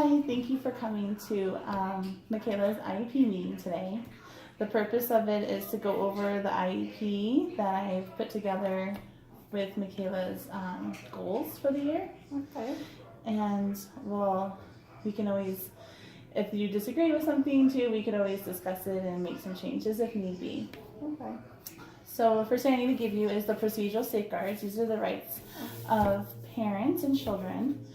Hi, thank you for coming to Michaela's IEP meeting today. The purpose of it is to go over the IEP that I've put together with Michaela's goals for the year. Okay. And we can always, if you disagree with something too, we could always discuss it and make some changes if need be. Okay. So the first thing I need to give you is the procedural safeguards. These are the rights of parents and children.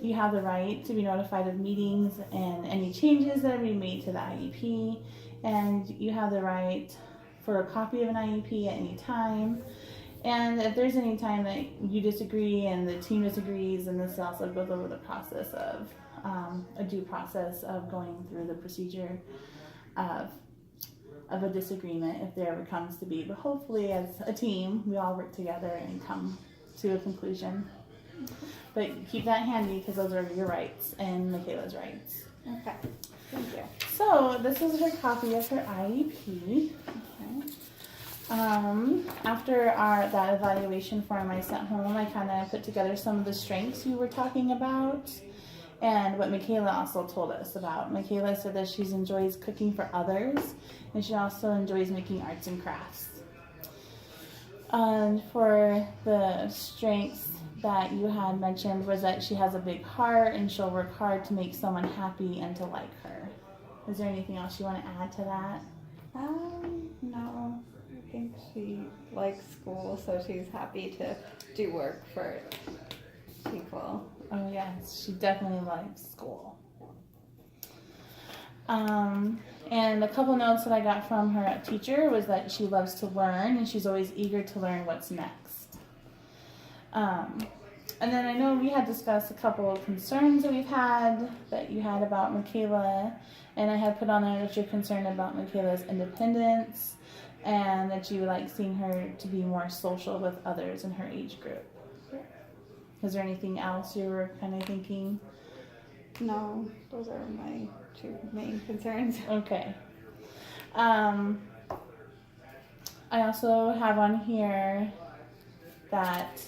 You have the right to be notified of meetings and any changes that are being made to the IEP, and you have the right for a copy of an IEP at any time. And if there's any time that you disagree and the team disagrees, and this also goes over the process of a due process of going through the procedure of a disagreement if there ever comes to be. But hopefully as a team, we all work together and come to a conclusion. But keep that handy because those are your rights and Michaela's rights. Okay. Thank you. So this is her copy of her IEP. Okay. After that evaluation form I sent home, I kind of put together some of the strengths you were talking about and what Michaela also told us about. Michaela said that she enjoys cooking for others and she also enjoys making arts and crafts. For the strengths that you had mentioned was that she has a big heart and she'll work hard to make someone happy and to like her. Is there anything else you want to add to that? No. I think she likes school, so she's happy to do work for people. Oh yes, she definitely likes school. And a couple notes that I got from her teacher was that she loves to learn and she's always eager to learn what's next. And then I know we had discussed a couple of concerns that you had about Michaela, and I had put on there that you're concerned about Michaela's independence and that you would like seeing her to be more social with others in her age group. Is there anything else you were kind of thinking? No, those are my two main concerns. Okay. I also have on here that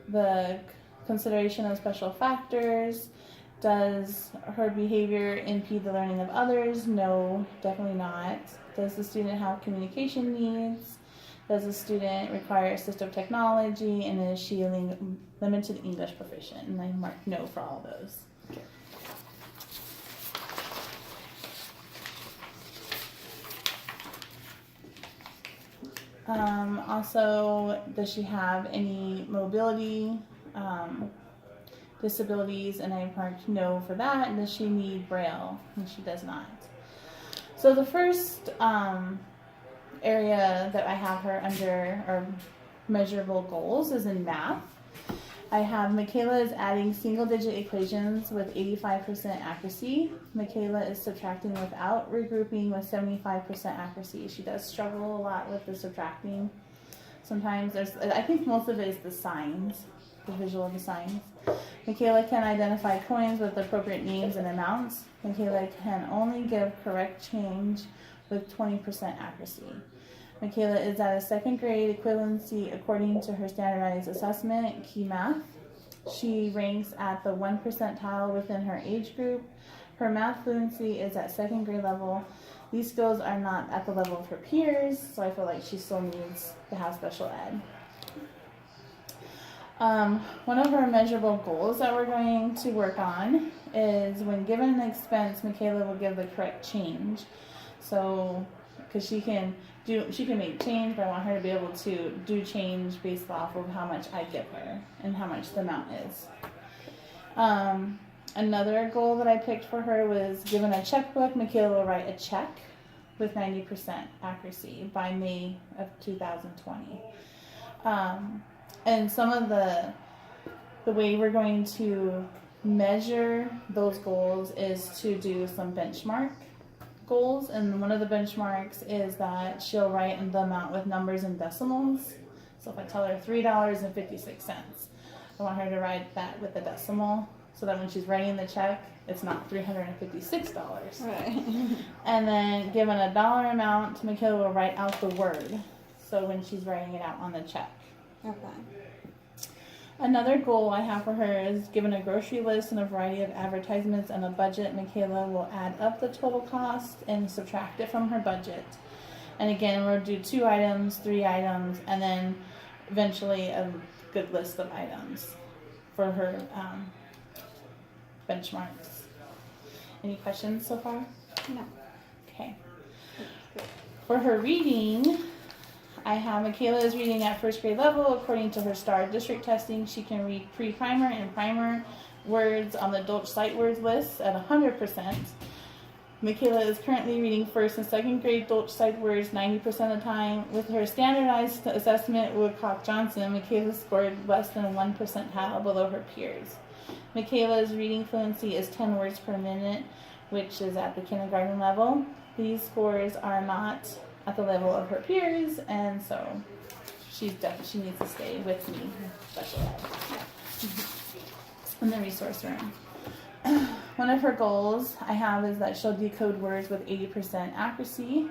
the consideration of special factors. Does her behavior impede the learning of others? No, definitely not. Does the student have communication needs? Does the student require assistive technology? And is she limited English proficient? And I marked no for all those. Also, does she have any mobility disabilities? And I marked no for that. And does she need Braille? And she does not. So the first area that I have her under or measurable goals is in math. I have Michaela is adding single-digit equations with 85% accuracy. Michaela is subtracting without regrouping with 75% accuracy. She does struggle a lot with the subtracting. Sometimes I think most of it is the signs, the visual of the signs. Michaela can identify coins with appropriate names and amounts. Michaela can only give correct change with 20% accuracy. Michaela is at a second grade equivalency according to her standardized assessment, Key Math. She ranks at the 1 percentile within her age group. Her math fluency is at second grade level. These skills are not at the level of her peers, so I feel like she still needs to have special ed. One of her measurable goals that we're going to work on is when given an expense, Michaela will give the correct change. So, because she can make change, but I want her to be able to do change based off of how much I give her and how much the amount is. Another goal that I picked for her was given a checkbook, Michaela will write a check with 90% accuracy by May of 2020. And some of the way we're going to measure those goals is to do some benchmark goals, and one of the benchmarks is that she'll write in the amount with numbers and decimals. So if I tell her $3.56, I want her to write that with a decimal so that when she's writing the check, it's not $356. Right. And then given a dollar amount, Michaela will write out the word. So when she's writing it out on the check. Okay. Another goal I have for her is given a grocery list and a variety of advertisements and a budget. Michaela will add up the total cost and subtract it from her budget. And again, we'll do 2 items, 3 items, and then eventually a good list of items for her benchmarks. Any questions so far? No. Okay. That's good. For her reading, I have Michaela is reading at first grade level. According to her STAR district testing, she can read pre-primer and primer words on the Dolch sight words list at 100%. Michaela is currently reading first and second grade Dolch sight words 90% of the time. With her standardized assessment, Woodcock-Johnson, Michaela scored less than 1 percentile below her peers. Michaela's reading fluency is 10 words per minute, which is at the kindergarten level. These scores are not at the level of her peers, and so she needs to stay with me, special ed, in the resource room. One of her goals I have is that she'll decode words with 80% accuracy,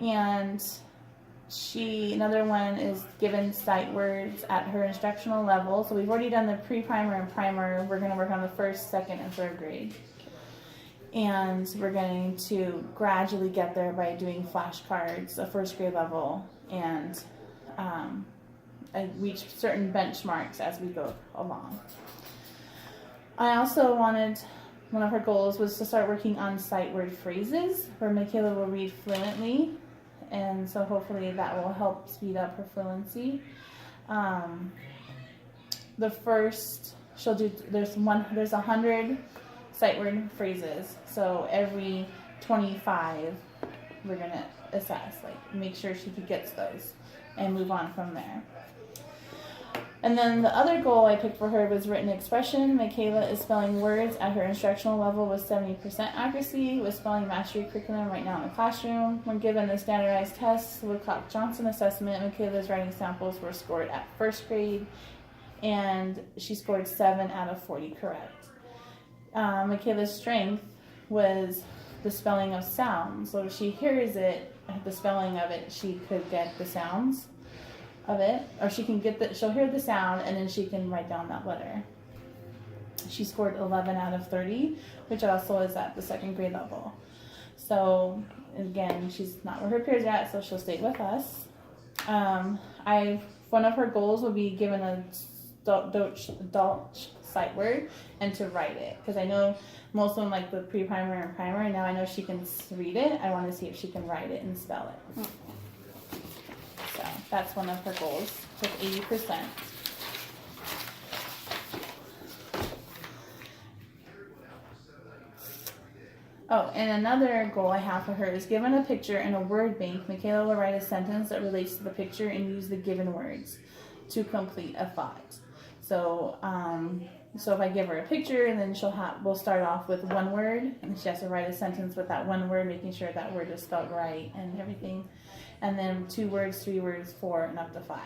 and another one is given sight words at her instructional level. So we've already done the pre-primer and primer. We're going to work on the first, second, and third grade. And we're going to gradually get there by doing flashcards at first grade level, and I reach certain benchmarks as we go along. I also wanted, one of her goals was to start working on sight word phrases where Michaela will read fluently, and so hopefully that will help speed up her fluency. The first she'll do, there's 100 sight word phrases, so every 25 we're gonna assess, like make sure she gets those and move on from there. And then the other goal I picked for her was written expression. Michaela is spelling words at her instructional level with 70% accuracy with spelling mastery curriculum right now in the classroom. When given the standardized tests, Woodcock-Johnson assessment, Michaela's writing samples were scored at first grade, and she scored 7 out of 40 correct. Michaela's strength was the spelling of sounds. So if she hears it, the spelling of it, she could get the sounds of it, or she'll hear the sound and then she can write down that letter. She scored 11 out of 30, which also is at the second grade level. So again, she's not where her peers are at, so she'll stay with us. One of her goals will be given a Dolch sight word and to write it, because I know most of them like the pre-primer and primer, and now I know she can read it. I want to see if she can write it and spell it. So that's one of her goals with 80%. Oh, and another goal I have for her is given a picture in a word bank, Michaela will write a sentence that relates to the picture and use the given words to complete a thought. So, so if I give her a picture, and then we'll start off with one word, and she has to write a sentence with that one word, making sure that word is spelled right and everything. And then 2 words, 3 words, 4, and up to 5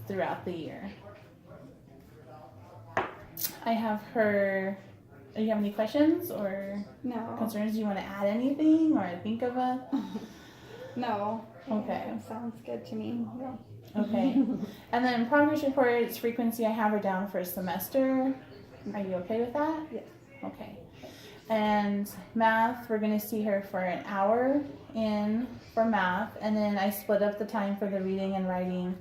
throughout the year. I have her. Do you have any questions or concerns? Do you want to add anything or think of a? No. Okay. It sounds good to me. Yeah. Okay. And then progress reports frequency, I have her down for a semester. Are you okay with that? Yes. Okay. And math, we're going to see her for an hour in for math, and then I split up the time for the reading and writing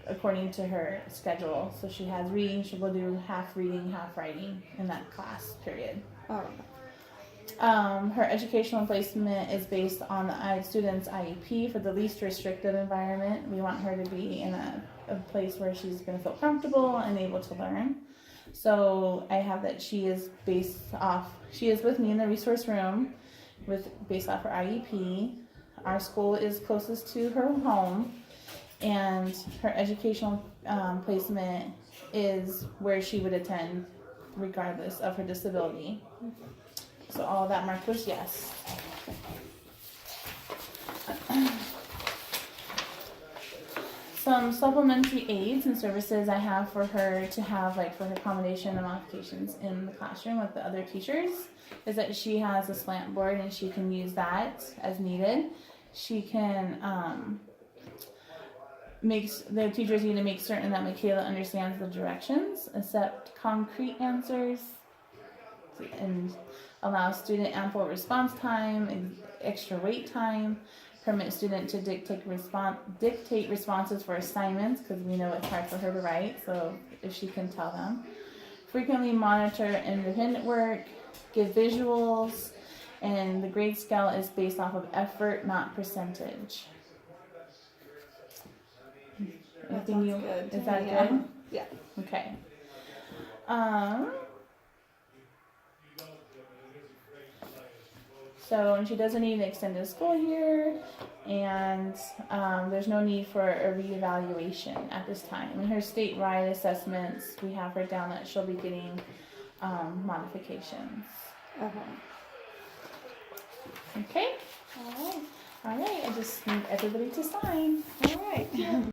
according to her schedule. So she has reading, she will do half reading, half writing in that class period. Oh. Her educational placement is based on the student's IEP for the least restrictive environment. We want her to be in a place where she's going to feel comfortable and able to learn. So I have that she is with me in the resource room based off her IEP. Our school is closest to her home, and her educational placement is where she would attend regardless of her disability. So all of that marked was yes. Some supplementary aids and services I have for her to have, like for her accommodation and modifications in the classroom with the other teachers, is that she has a slant board and she can use that as needed. She can the teachers need to make certain that Michaela understands the directions, accept concrete answers, and allow student ample response time and extra wait time. Permit student to dictate responses for assignments, because we know it's hard for her to write, so if she can tell them. Frequently monitor independent work, give visuals, and the grade scale is based off of effort, not percentage. Anything you? Good. Is that Yeah. good? Yeah. Okay. So, and she doesn't need an extended school year, and there's no need for a reevaluation at this time. In her statewide assessments, we have her down that she'll be getting modifications. Okay. Okay? All right. All right, I just need everybody to sign. All right.